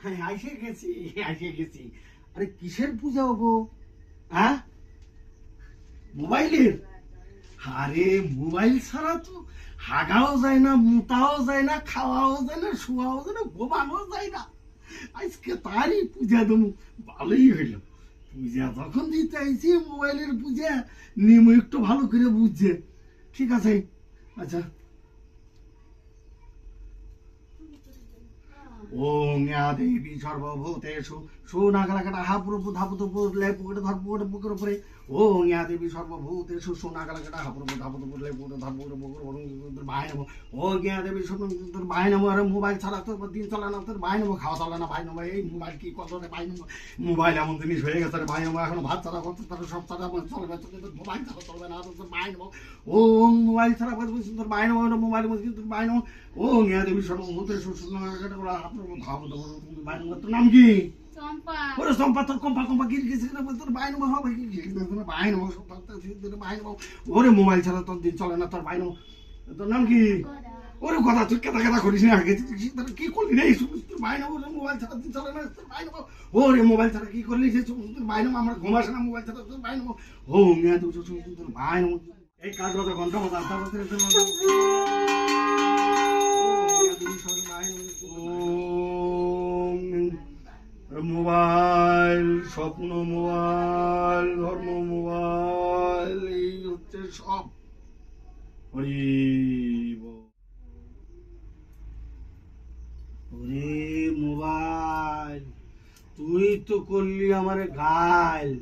হ্যাঁ, এসে গেছি। আরে কিসের পূজা হবো? হ্যাঁ, মোবাইলের। আরে মোবাইল ছাড়া তো হাগাও যায় না, মুতাও যায় না, খাওয়াও যায় না, শোয়াও যায় না, ঘুমানো যায় না। আজকে তারই পূজা দেবো। ভালোই হইল, পূজা যখন দিতে আইছি মোবাইলের পূজা, নিমু একটু ভালো করে বুঝছে। ঠিক আছে, আচ্ছা। ওং ইয়া দেবী সর্বভূতেষু সুনাগলাকাটা হাপুরুপু ধাপুতু পুরলে পুকুরে ধর পুকুরে পুকুর উপরে। ওং ইয়া দেবী সর্বভূতেষু সুনাগলাকাটা হাপুরুপু ধাপুতু পুরলে পুকুরে ধর পুকুরে পুকুর তোর ভাই নেবো। ওং ইয়া দেবী তোর ভাই নেবো। আরে মোবাইল ছাড়া তোর দিন চলে না, তোর ভাই নেবো, খাওয়া চলে না ভাই নেবো। এই মোবাইল কি কত রে ভাই নেবো। মোবাইল এমন জিনিস হয়ে গেছে রে ভাই নেবো, এখন ভাত ছাড়া করতে তারা সব ছাড়া চলবে, তোর মোবাইল ছাড়া চলবে না, তোর ভাই নেবো। ওং মোবাইল ছাড়া তোর ভাই নেবো, মোবাইল তোর ভাই নেবো। ওং ইয়া দেবী সর্বভূতেষু সুনাগলাকাটা তোর নাম কি? ওরে চম্পা, তোর কম্পা কম্পা কি তোর বাইন হবে কি বাইন বাইন। ওরে মোবাইল ছাড়া তোর দিন চলে না, তোর বাইন। তোর নাম কি? ওরে কথা তুই কেতা কেতা করিস না, আগে কি করলি রে? তোর বাইন মোবাইল ছাড়া দিন চলে না, তোর বাইন। ওরে মোবাইল ছাড়া কি করলি? তোর বাইন আমার ঘুমাস না, মোবাইল ছাড়া তোর বাইন। ও মিয়া তোর বাইন। এই কাজ বাজা ঘন্টা বাজা মোবাইল, স্বপ্ন মোবাইল, ধর্ম মোবাইল, এই হচ্ছে সব। ওরে মোবাইল, তুই তো করলি আমারে ঘাইল।